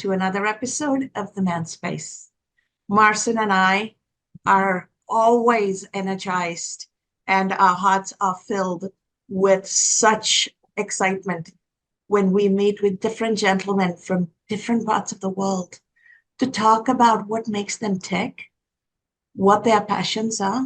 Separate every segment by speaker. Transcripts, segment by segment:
Speaker 1: to another episode of The Man Space. Marcin and I are always energized, and our hearts are filled with such excitement when we meet with different gentlemen from different parts of the world to talk about what makes them tick, what their passions are,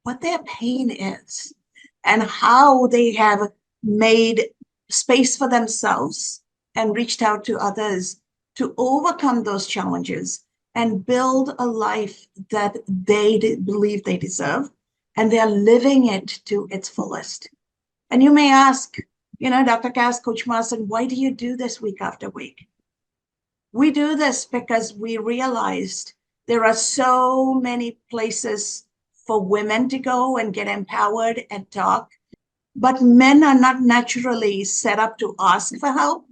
Speaker 1: what their pain is, and how they have made space for themselves and reached out to others to overcome those challenges and build a life that they believe they deserve, and they're living it to its fullest. And you may ask, Dr. Cass, Coach Marcin, why do you do this week after week? We do this because we realized there are so many places for women to go and get empowered and talk, but men are not naturally set up to ask for help,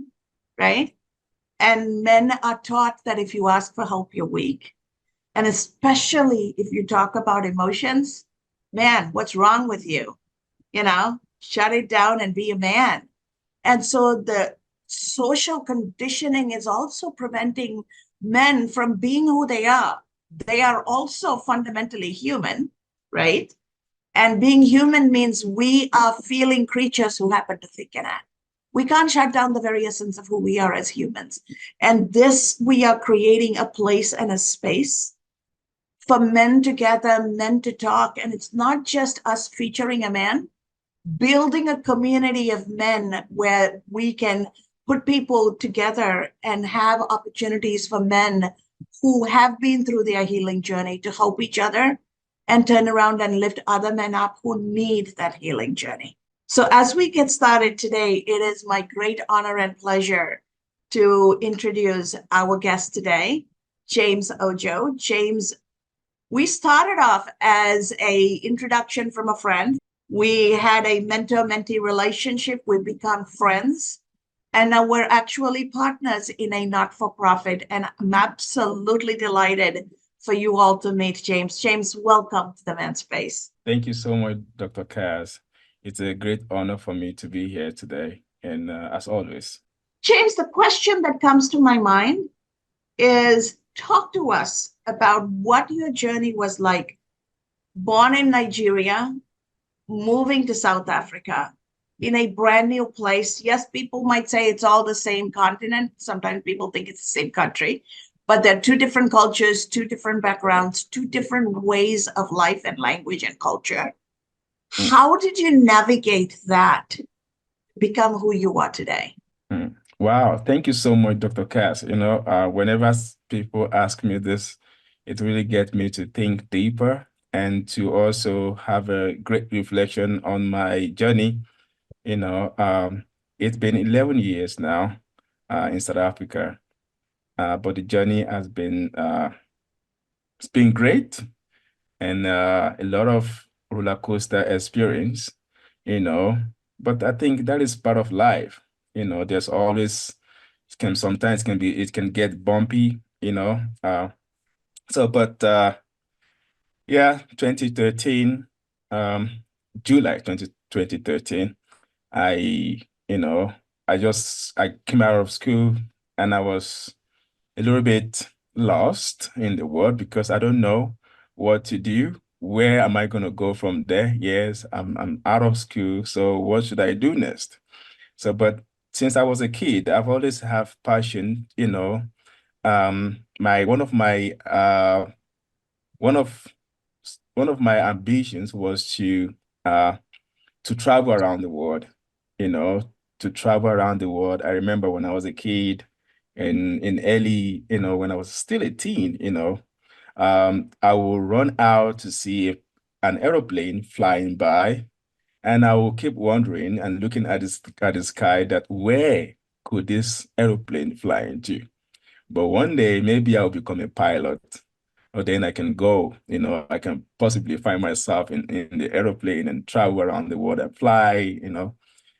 Speaker 1: right? And men are taught that if you ask for help, you're weak. And especially if you talk about emotions, man, what's wrong with you? Shut it down and be a man. And so the social conditioning is also preventing men from being who they are. They are also fundamentally human, right? And being human means we are feeling creatures who happen to think and act. We can't shut down the very essence of who we are as humans. And this, we are creating a place and a space for men to gather, men to talk. And it's not just us featuring a man, building a community of men where we can put people together and have opportunities for men who have been through their healing journey to help each other and turn around and lift other men up who need that healing journey. So as we get started today, it is my great honor and pleasure to introduce our guest today, James Ojo. James, we started off as an introduction from a friend. We had a mentor-mentee relationship. We've become friends. And now we're actually partners in a not-for-profit. And I'm absolutely delighted for you all to meet James. James, welcome to the Man Space.
Speaker 2: Thank you so much, Dr. Cass. It's a great honor for me to be here today. And as always.
Speaker 1: James, the question that comes to my mind is, talk to us about what your journey was like. Born in Nigeria, moving to South Africa in a brand new place. Yes, people might say it's all the same continent. Sometimes people think it's the same country, but they're two different cultures, two different backgrounds, two different ways of life and language and culture. How did you navigate that, become who you are today?
Speaker 2: Wow, thank you so much, Dr. Cass. Whenever people ask me this, it really gets me to think deeper and to also have a great reflection on my journey. It's been 11 years now in South Africa, but the journey has been it's been great and a lot of roller coaster experience, but I think that is part of life. There's always it can get bumpy, but yeah, 2013, July 2013, I, you know, I came out of school and I was a little bit lost in the world because I don't know what to do. Where am I going to go from there? Yes, I'm out of school, so what should I do next? But since I was a kid, I've always have passion, my one of one of my ambitions was to travel around the world, you know, to travel around the world. I remember when I was a kid and in early, when I was still a teen, I will run out to see an aeroplane flying by, and I will keep wondering and looking at the sky that where could this aeroplane fly into? But one day maybe I'll become a pilot, or then I can go, I can possibly find myself in the aeroplane and travel around the world and fly,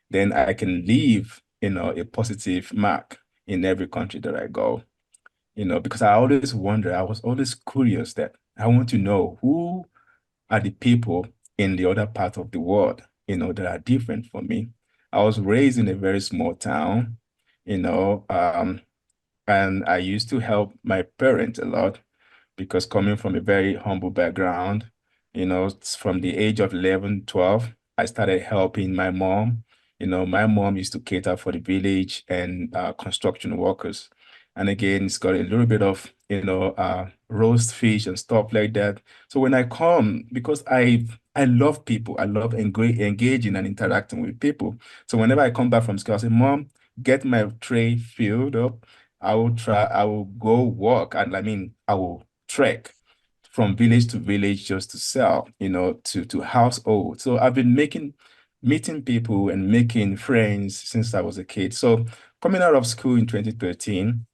Speaker 2: then I can leave, a positive mark in every country that I go, because I was always curious that I want to know who are the people in the other part of the world, that are different from me. I was raised in a very small town, you know, um, and I used to help my parents a lot because coming from a very humble background, from the age of 11, 12, I started helping my mom. My mom used to cater for the village and construction workers. And again, it's got a little bit of, roast fish and stuff like that. So when I come, because I love people, I love engaging and interacting with people. So whenever I come back from school, I say, Mom, get my tray filled up. I will go walk. And I mean, I will trek from village to village just to sell, to household. So I've been meeting people and making friends since I was a kid. So coming out of school in 2013,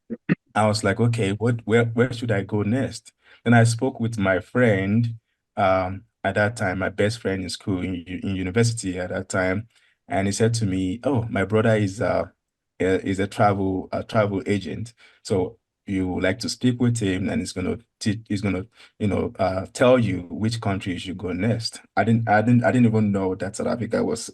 Speaker 2: I was like, okay, where should I go next? Then I spoke with my friend, at that time, my best friend in school, in university at that time, and he said to me, "Oh, my brother is a travel agent. So you would like to speak with him, and he's gonna tell you which country you should go next." I didn't even know that South Africa was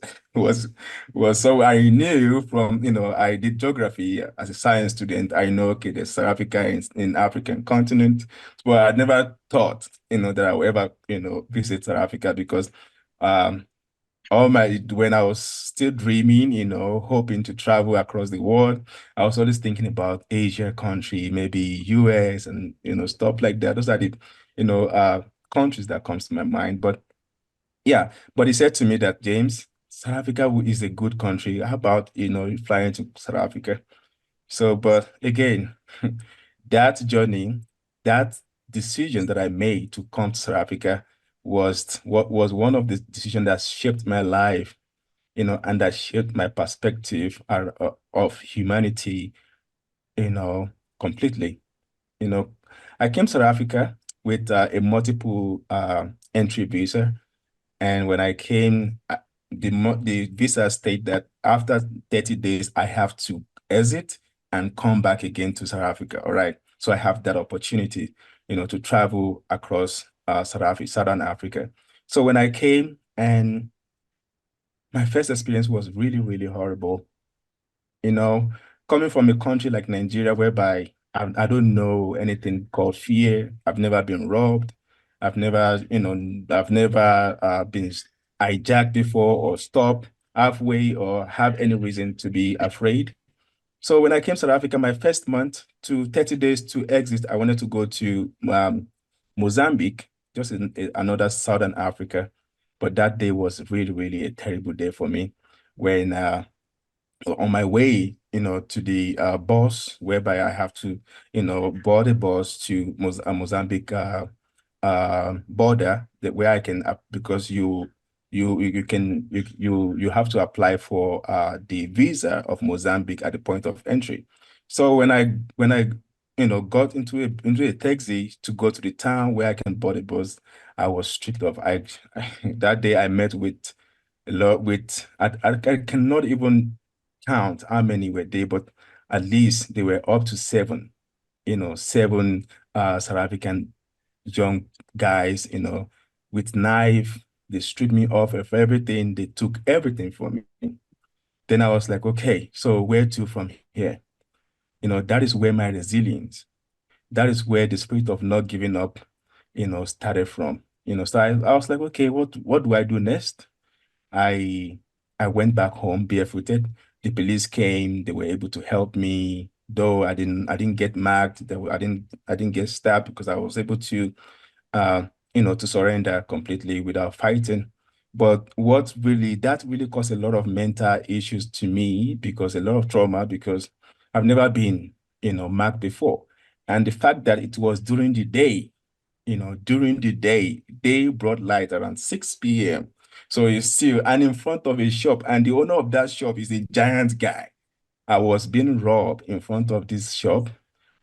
Speaker 2: so I knew from, I did geography as a science student. I know, okay, there's South Africa in African continent, but I never thought, that I would ever, visit South Africa because um, when I was still dreaming, hoping to travel across the world, I was always thinking about Asia country, maybe US and, stuff like that. Those are the, countries that comes to my mind. But yeah, but he said to me that, James, South Africa is a good country. How about, flying to South Africa? So, but again, that journey, that decision that I made to come to South Africa was what was one of the decisions that shaped my life, and that shaped my perspective of humanity, you know, completely. You know, I came to South Africa with a multiple entry visa. And when I came, the visa state that after 30 days, I have to exit and come back again to South Africa. All right. So I have that opportunity, to travel across Southern Africa. So when I came, and my first experience was really, really horrible. You know, coming from a country like Nigeria, whereby I don't know anything called fear. I've never been robbed. I've never been hijacked before or stopped halfway or have any reason to be afraid. So when I came to South Africa, my first month to 30 days to exit, I wanted to go to Mozambique, just in another Southern Africa. But that day was really, really a terrible day for me when on my way, to the bus, whereby I have to, board a bus to Mozambique border, that where I can, because you have to apply for the visa of Mozambique at the point of entry. So when I got into a taxi to go to the town where I can board a bus, I was stripped off. That day I met with a lot with I cannot even count how many were there, but at least they were up to seven, seven South African young guys, with knife. They stripped me off of everything. They took everything from me. Then I was like, okay, so where to from here? That is where my resilience, that is where the spirit of not giving up, started from. So I was like, okay, what do I do next? I I went back home barefooted. The police came, they were able to help me, though I didn't get marked. I didn't get stabbed because I was able to uh, to surrender completely without fighting. But that really caused a lot of mental issues to me, because a lot of trauma, because I've never been, marked before. And the fact that it was during the day, they brought light around 6 p.m. So you see, and in front of a shop, and the owner of that shop is a giant guy. I was being robbed in front of this shop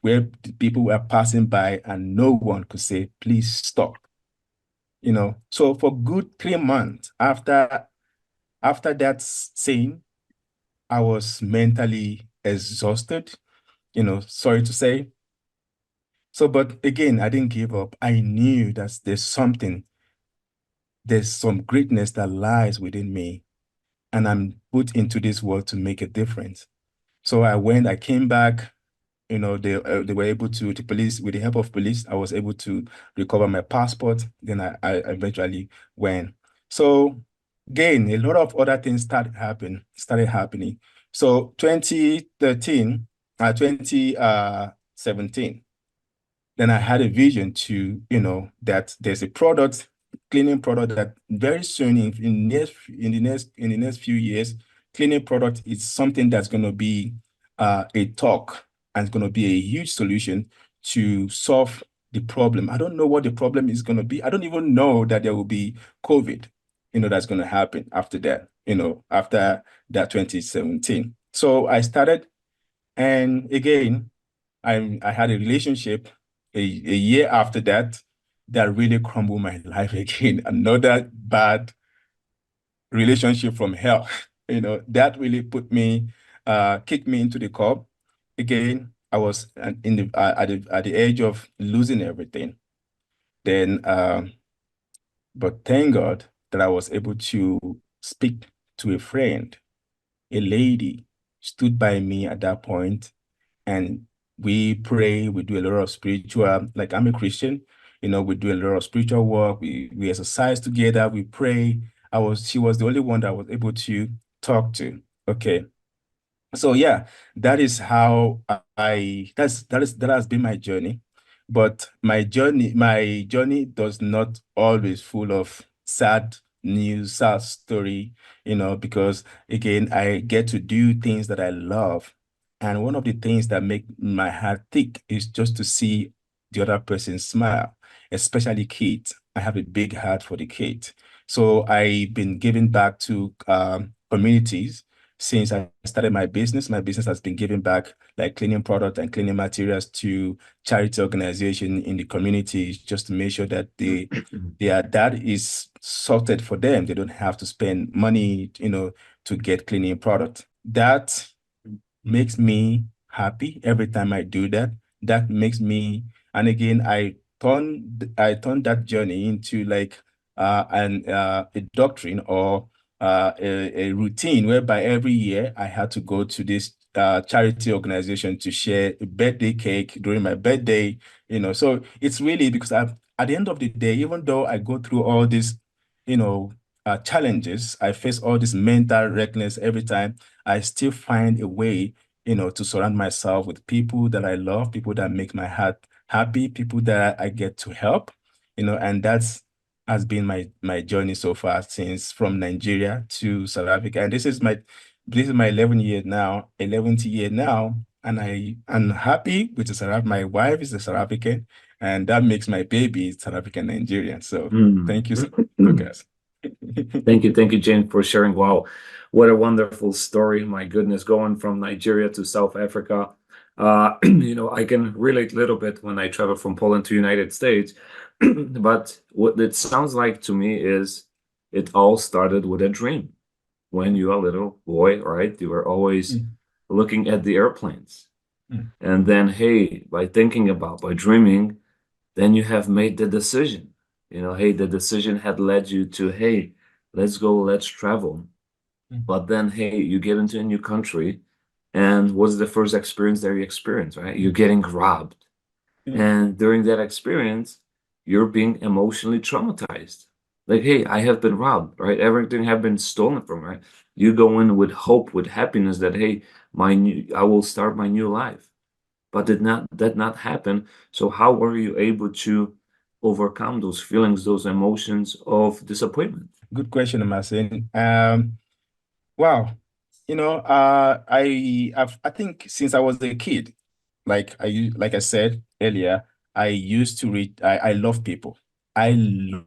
Speaker 2: where the people were passing by and no one could say, please stop. So for good 3 months after that scene, I was mentally exhausted, sorry to say. So, but again, I didn't give up. I knew that there's some greatness that lies within me, and I'm put into this world to make a difference. So I came back, they were able to, the police, with the help of police, I was able to recover my passport. Then I eventually went. So again, a lot of other things started happening. So 2013, 2017. Then I had a vision to, that there's a product, cleaning product that very soon in the next few years, cleaning product is something that's going to be a talk and it's going to be a huge solution to solve the problem. I don't know what the problem is going to be. I don't even know that there will be COVID, that's going to happen after that, after that 2017. So I started, and again, I had a relationship a year after that that really crumbled my life again. Another bad relationship from hell. That really kicked me into the curb. Again, I was at the edge of losing everything. Then, but thank God that I was able to speak to a friend. A lady stood by me at that point, and we pray, we do a lot of spiritual, like I'm a Christian, we do a lot of spiritual work, we exercise together, we pray. She was the only one that I was able to talk to. Okay. So yeah, that is how that has been my journey. But my journey does not always full of sad news, sad story, because again, I get to do things that I love. And one of the things that make my heart thick is just to see the other person smile, especially kids. I have a big heart for the kids. So I've been giving back to communities since I started my business. My business has been giving back like cleaning product and cleaning materials to charity organization in the communities, just to make sure that that is sorted for them. They don't have to spend money, to get cleaning product. That makes me happy every time I do that. That makes me, and again, I turn that journey into like a doctrine or a routine whereby every year I had to go to this charity organization to share a birthday cake during my birthday. So it's really because at the end of the day, even though I go through all these, you know, challenges, I face all this mental wreckness every time. I still find a way, to surround myself with people that I love, people that make my heart happy, people that I get to help, and that's has been my journey so far since from Nigeria to South Africa. And this is my 11th year now, and I'm happy with the South Africa. My wife is a South African, and that makes my baby South African Nigerian. So
Speaker 3: Mm.
Speaker 2: thank you so much, Lucas.
Speaker 3: Thank you, Jane, for sharing. Wow, what a wonderful story. My goodness, going from Nigeria to South Africa. I can relate a little bit when I travel from Poland to United States. But what it sounds like to me is it all started with a dream. When you were a little boy, right? You were always
Speaker 2: Mm,
Speaker 3: looking at the airplanes.
Speaker 2: mm,
Speaker 3: And then, hey, by dreaming, then you have made the decision. Hey, the decision had led you to, hey, let's go, let's travel.
Speaker 2: mm,
Speaker 3: But then, hey, you get into a new country, and what's the first experience that you experience, right? You're getting robbed.
Speaker 2: mm,
Speaker 3: And during that experience, you're being emotionally traumatized. Like, hey, I have been robbed, right? Everything have been stolen from, right? You go in with hope, with happiness that, hey, I will start my new life. But did not happen. So how were you able to overcome those feelings, those emotions of disappointment?
Speaker 2: Good question, Marcin. Wow. I think since I was a kid, like I said earlier, I used to read. I love people. I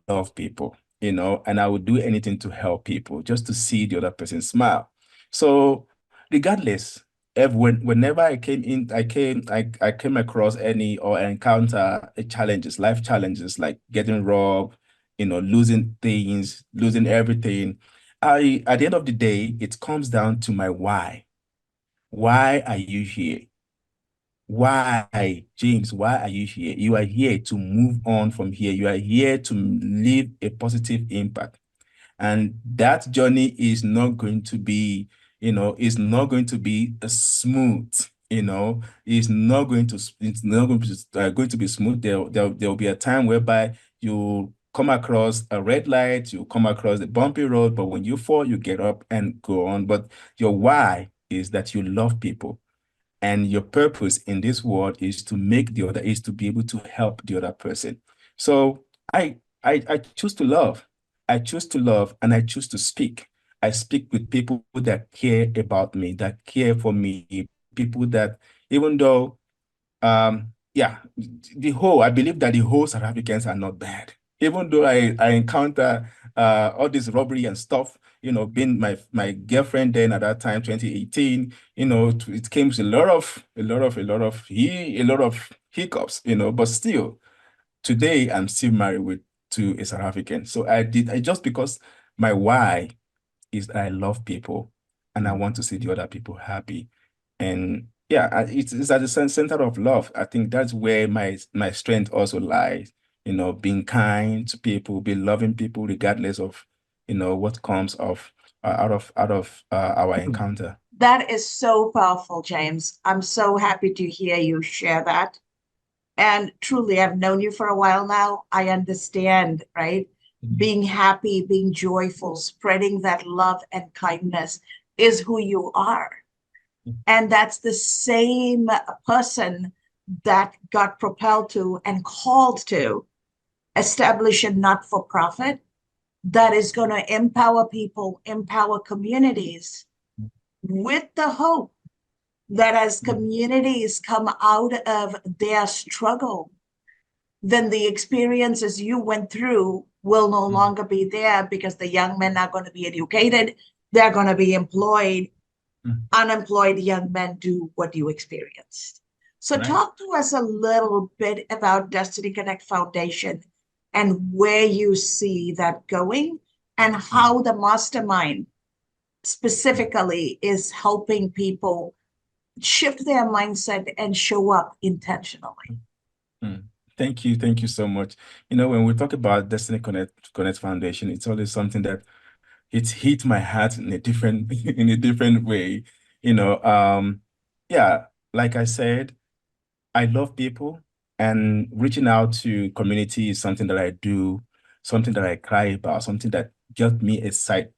Speaker 2: love people, and I would do anything to help people, just to see the other person smile. So regardless, whenever I came across any or encounter life challenges like getting robbed, losing things, losing everything. At the end of the day, it comes down to my why. Why are you here? Why, James, why are you here? You are here to move on from here. You are here to leave a positive impact. And that journey is not going to be, is not going to be smooth. It's not going to going to be smooth. There'll be a time whereby you come across a red light, you come across the bumpy road, but when you fall, you get up and go on. But your why is that you love people. And your purpose in this world is to is to be able to help the other person. So I choose to love. I choose to love and I choose to speak. I speak with people that care about me, that care for me, people that even though yeah, I believe that the whole South Africans are not bad. Even though I encounter all this robbery and stuff, being my girlfriend then at that time, 2018, it came with a lot of hiccups, but still today I'm still married to a South African. So I just because my why is I love people and I want to see the other people happy. And yeah, it's at the center of love. I think that's where my strength also lies, being kind to people, be loving people regardless of, what comes out of our encounter.
Speaker 1: That is so powerful, James. I'm so happy to hear you share that. And truly, I've known you for a while now. I understand, right? Being happy, being joyful, spreading that love and kindness is who you are. And that's the same person that got propelled to and called to establish a not for profit that is going to empower people, empower communities with the hope that as communities come out of their struggle, then the experiences you went through will no longer be there because the young men are going to be educated, they're going to be employed. Unemployed young men do what you experienced. So,
Speaker 2: Right.
Speaker 1: talk to us a little bit about Destiny Connect Foundation and where you see that going and how the mastermind specifically is helping people shift their mindset and show up intentionally.
Speaker 2: Mm. Thank you. Thank you so much. When we talk about Connect Foundation, it's always something that it's hit my heart in a different in a different way. You know, um, yeah, like I said, I love people and reaching out to community is something that I do, something that I cry about, something that get me excited,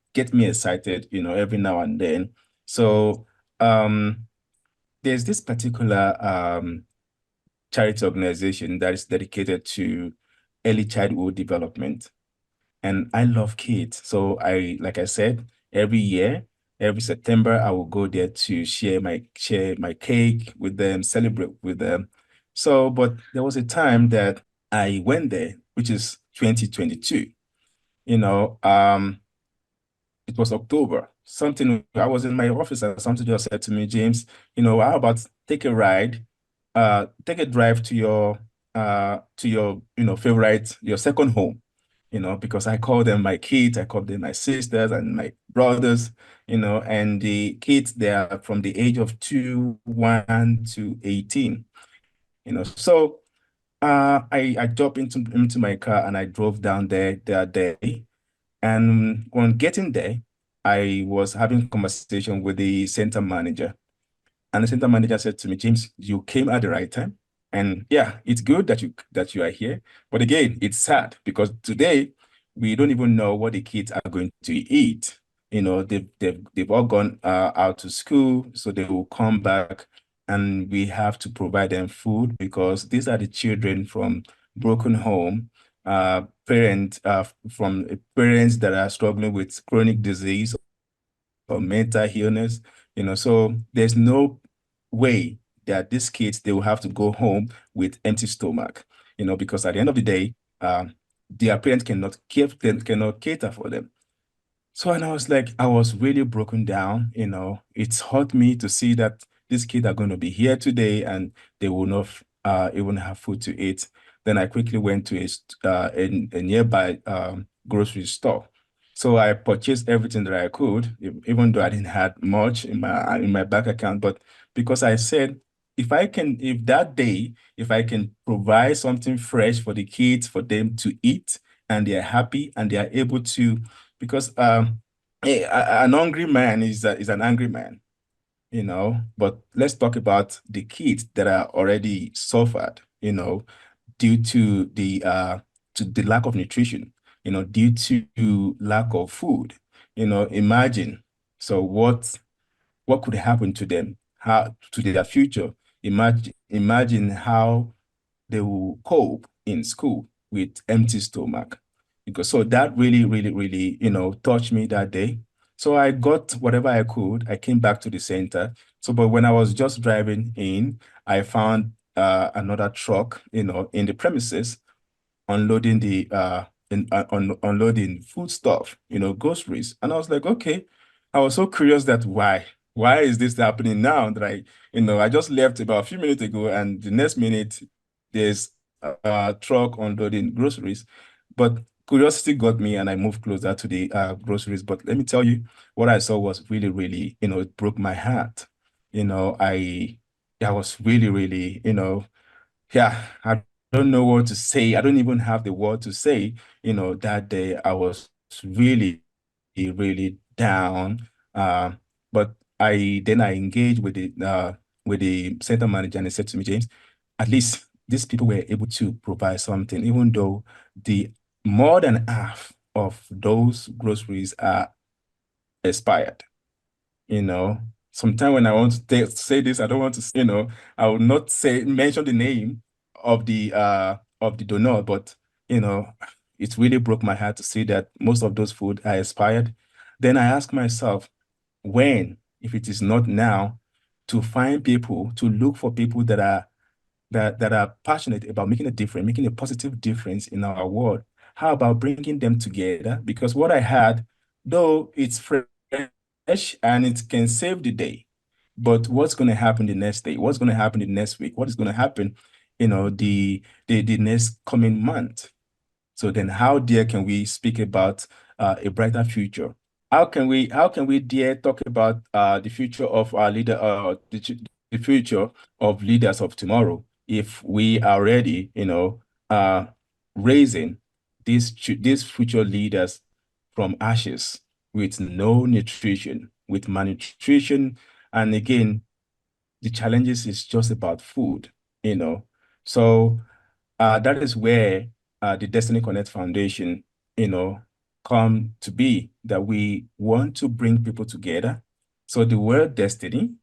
Speaker 2: every now and then. So there's this particular charity organization that is dedicated to early childhood development. And I love kids. So like I said, every year, every September, I will go there to share my cake with them, celebrate with them. So, but there was a time that I went there, which is 2022. You know, um, it was October. I was in my office and something just said to me, James, how about take a drive to your, favorite, your second home, because I call them my kids, I call them my sisters and my brothers, and the kids, they are from the age of 2, 1 to 18, So I jumped into my car and I drove down there that day. And on getting there, I was having a conversation with the center manager. And the center manager said to me, James, you came at the right time. And yeah, it's good that you are here. But again, it's sad because today we don't even know what the kids are going to eat. They've all gone out to school, so they will come back and we have to provide them food because these are the children from broken home, from parents that are struggling with chronic disease or mental illness, so there's no way that these kids, they will have to go home with empty stomach, because at the end of the day, their parents cannot cater for them. So, and I was really broken down, It's hurt me to see that these kids are going to be here today and they will not even have food to eat. Then I quickly went to a nearby grocery store. So I purchased everything that I could, even though I didn't have much in my bank account. But because I said, if I can provide something fresh for the kids, for them to eat, and they're happy and they are able to, because an hungry man is an angry man. But let's talk about the kids that are already suffered, due to the lack of nutrition, due to lack of food. Imagine. So what could happen to them, how to their future? Imagine how they will cope in school with empty stomach. Because so that really, really, really, touched me that day. So I got whatever I could. I came back to the center. So, but when I was just driving in, I found another truck, in the premises, unloading unloading food stuff, groceries. And I was like, okay. I was so curious that why is this happening now that I just left about a few minutes ago, and the next minute there's a truck unloading groceries. But curiosity got me, and I moved closer to the groceries. But let me tell you, what I saw was really, really, it broke my heart. I was really, really, yeah, I don't know what to say. I don't even have the word to say. That day I was really, really down. But I engaged with the center manager, and he said to me, James, at least these people were able to provide something, even though the more than half of those groceries are expired. you know Sometimes when I want to say this, I don't want to, I will not mention the name of the donor, but you know it really broke my heart to see that most of those food are expired. Then I ask myself, when, if it is not now, to find people, to look for people that are passionate about making a difference, making a positive difference in our world. How about bringing them together? Because what I had, though it's fresh and it can save the day, but what's going to happen the next day? What's going to happen the next week? What is going to happen, the next coming month? So then how dare can we speak about a brighter future? How can we dare talk about the future of our leader, the future of leaders of tomorrow, if we are already, uh, raising these future leaders from ashes with no nutrition, with malnutrition, and again, the challenges is just about food, you know. So that is where the Destiny Connect Foundation, come to be, that we want to bring people together. So the word destiny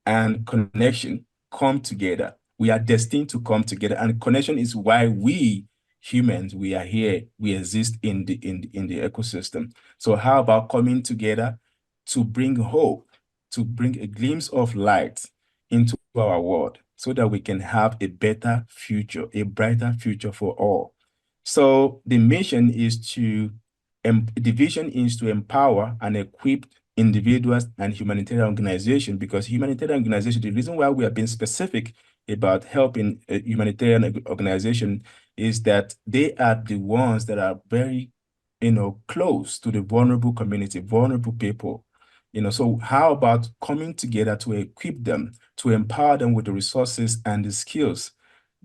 Speaker 2: and connection come together. We are destined to come together, and connection is why we humans, we are here, we exist in the ecosystem. So how about coming together to bring hope, to bring a glimpse of light into our world, so that we can have a better future, a brighter future for all. So the vision is to empower and equip individuals and humanitarian organizations, because humanitarian organization, the reason why we are being specific about helping a humanitarian organization is that they are the ones that are very, close to the vulnerable community, vulnerable people. So how about coming together to equip them, to empower them with the resources and the skills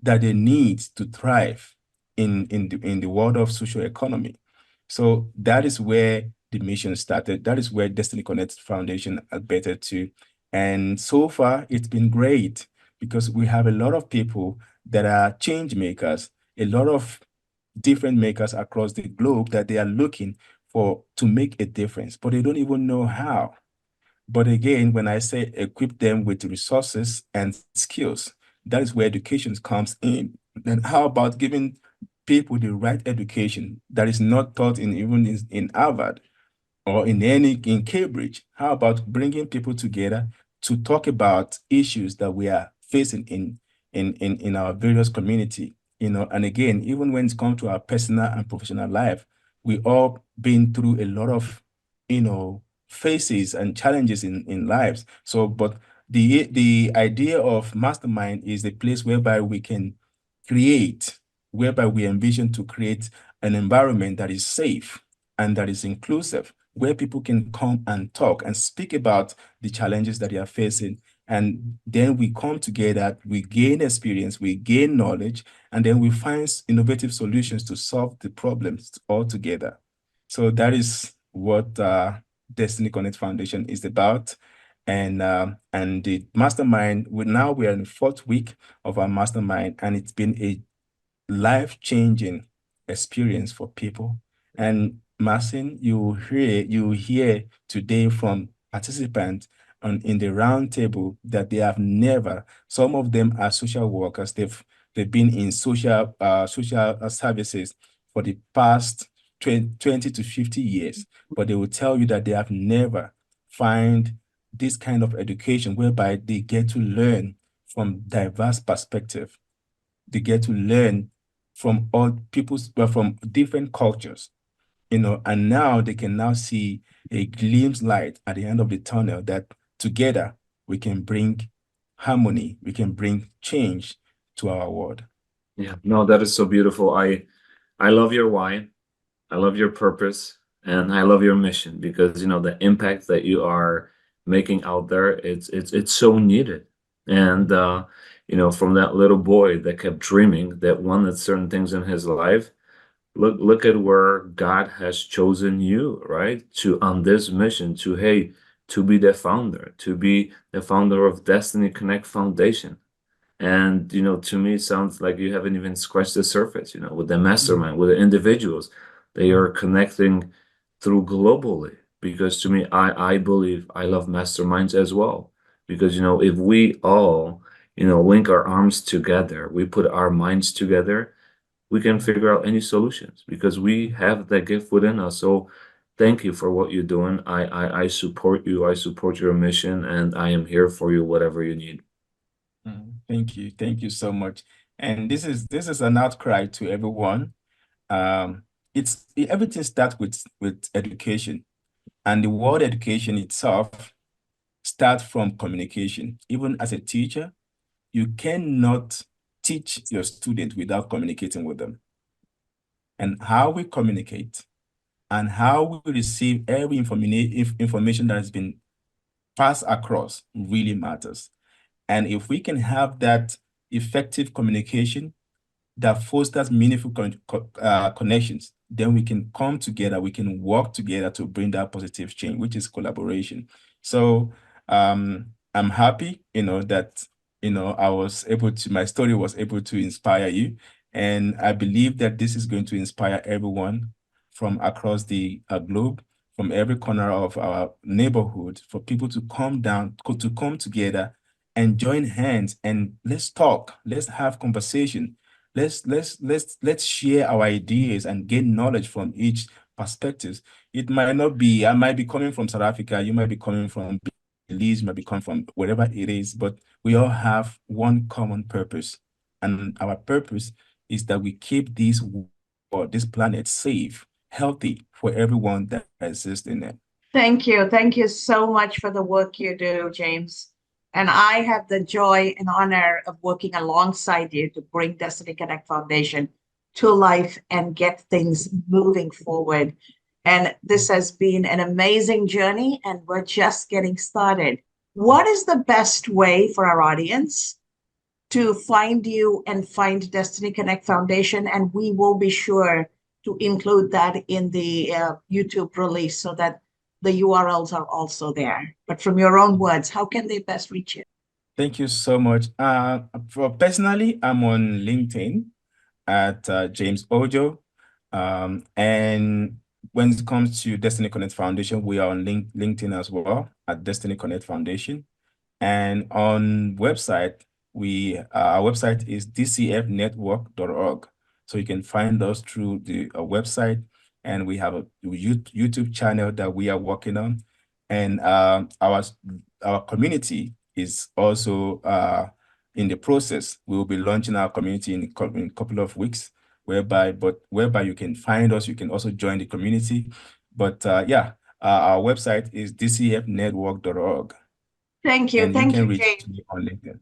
Speaker 2: that they need to thrive in the world of social economy? So that is where the mission started. That is where Destiny Connect Foundation better to. And so far, it's been great, because we have a lot of people that are change makers, a lot of different makers across the globe that they are looking for to make a difference, but they don't even know how. But again, when I say equip them with resources and skills, that is where education comes in. Then how about giving people the right education that is not taught in Harvard or in Cambridge? How about bringing people together to talk about issues that we are facing in our various community? And again, even when it comes to our personal and professional life, we all been through a lot of, phases and challenges in lives. So, but the idea of mastermind is the place whereby we can create, whereby we envision to create an environment that is safe and that is inclusive, where people can come and talk and speak about the challenges that they are facing. And then we come together, we gain experience, we gain knowledge, and then we find innovative solutions to solve the problems all together. So that is what Destiny Connect Foundation is about. And the mastermind, we are in the fourth week of our mastermind, and it's been a life-changing experience for people. And Marcin, you hear today from participants in the round table that they have never, some of them are social workers, they've been in social services for the past 20 to 50 years, but they will tell you that they have never find this kind of education whereby they get to learn from diverse perspective. They get to learn from all people's, well, from different cultures, and now they can now see a glimpse light at the end of the tunnel that together we can bring harmony, we can bring change to our world.
Speaker 3: Yeah, no, that is so beautiful. I love your why. I love your purpose, and I love your mission, because the impact that you are making out there, it's so needed. And from that little boy that kept dreaming, that wanted certain things in his life, look at where God has chosen you, right? To on this mission, to be the founder of Destiny Connect Foundation. And to me, it sounds like you haven't even scratched the surface, with the mastermind, with the individuals. They are connecting through globally. Because to me, I believe I love masterminds as well. Because if we all, link our arms together, we put our minds together, we can figure out any solutions, because we have that gift within us. So thank you for what you're doing. I support you. I support your mission, and I am here for you, whatever you need.
Speaker 2: Thank you. Thank you so much. And this is an outcry to everyone. Everything starts with education, and the word education itself starts from communication. Even as a teacher, you cannot teach your student without communicating with them. And how we communicate and how we receive every information that has been passed across really matters. And if we can have that effective communication that fosters meaningful connections, then we can come together, we can work together to bring that positive change, which is collaboration. So I'm happy, that, my story was able to inspire you. And I believe that this is going to inspire everyone from across the globe, from every corner of our neighborhood, for people to to come together and join hands, and let's talk, let's have conversation. Let's share our ideas and gain knowledge from each perspectives. It might not be, I might be coming from South Africa, you might be coming from Belize, you might be coming from wherever it is, but we all have one common purpose. And our purpose is that we keep this planet safe, healthy for everyone that exists in it.
Speaker 1: Thank you. Thank you so much for the work you do, James. And I have the joy and honor of working alongside you to bring Destiny Connect Foundation to life and get things moving forward. And this has been an amazing journey, and we're just getting started. What is the best way for our audience to find you and find Destiny Connect Foundation? And we will be sure to include that in the YouTube release so that the URLs are also there. But from your own words, how can they best reach you?
Speaker 2: Thank you so much. Personally, I'm on LinkedIn at James Ojo. And when it comes to Destiny Connect Foundation, we are on LinkedIn as well at Destiny Connect Foundation. And on website, our website is dcfnetwork.org. So you can find us through the website, and we have a YouTube channel that we are working on. And our community is also in the process. We will be launching our community in a couple of weeks, whereby you can find us. You can also join the community. But our website is dcfnetwork.org.
Speaker 1: Thank you.
Speaker 2: And
Speaker 1: Thank
Speaker 2: you
Speaker 1: you,
Speaker 2: can reach
Speaker 1: James.
Speaker 2: me on LinkedIn.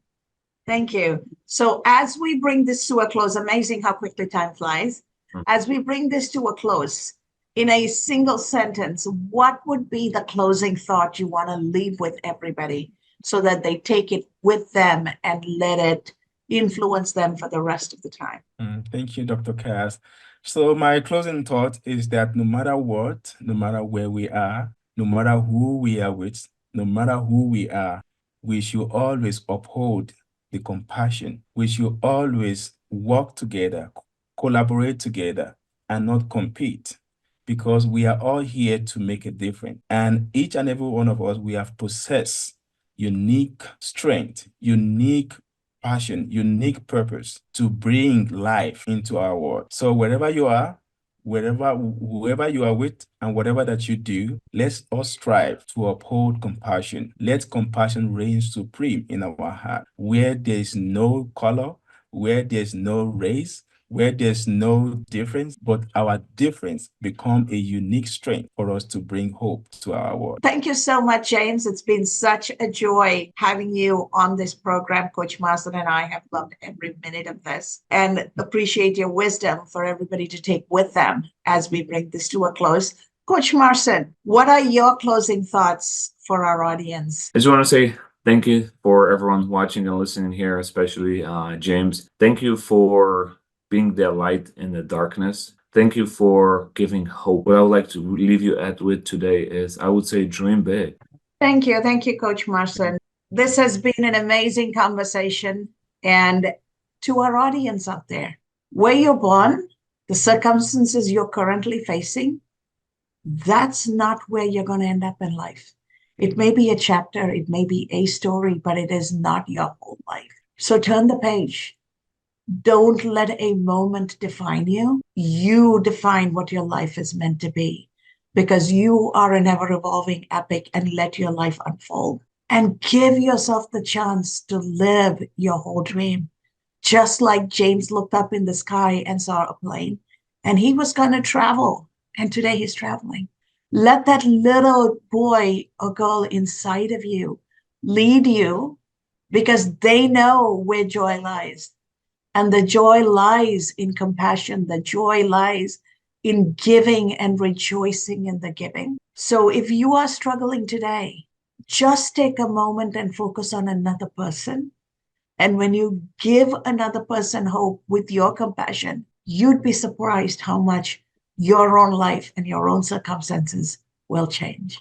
Speaker 1: Thank you. So as we bring this to a close, amazing how quickly time flies. As we bring this to a close, in a single sentence, what would be the closing thought you want to leave with everybody so that they take it with them and let it influence them for the rest of the time?
Speaker 2: Thank you, Dr. Cass. So my closing thought is that no matter what, no matter where we are, no matter who we are with, no matter who we are, we should always uphold the compassion. We should always work together, collaborate together, and not compete, because we are all here to make a difference. And each and every one of us, we have possessed unique strength, unique passion, unique purpose to bring life into our world. So wherever you are, whoever you are with, and whatever that you do, let's all strive to uphold compassion. Let compassion reign supreme in our heart, where there's no color, where there's no race, where there's no difference, but our difference become a unique strength for us to bring hope to our world.
Speaker 1: Thank you so much, James. It's been such a joy having you on this program. Coach Marston and I have loved every minute of this and appreciate your wisdom for everybody to take with them as we bring this to a close. Coach Marston, what are your closing thoughts for our audience?
Speaker 3: I just want to say thank you for everyone watching and listening here, especially James. Thank you for being the light in the darkness. Thank you for giving hope. What I would like to leave you with today is, I would say, dream big.
Speaker 1: Thank you. Thank you, Coach Marston. This has been an amazing conversation. And to our audience out there, where you're born, the circumstances you're currently facing, that's not where you're going to end up in life. It may be a chapter, it may be a story, but it is not your whole life. So turn the page. Don't let a moment define you. You define what your life is meant to be, because you are an ever-evolving epic, and let your life unfold. And give yourself the chance to live your whole dream. Just like James looked up in the sky and saw a plane, and he was going to travel, and today he's traveling. Let that little boy or girl inside of you lead you, because they know where joy lies. And the joy lies in compassion. The joy lies in giving and rejoicing in the giving. So if you are struggling today, just take a moment and focus on another person. And when you give another person hope with your compassion, you'd be surprised how much your own life and your own circumstances will change.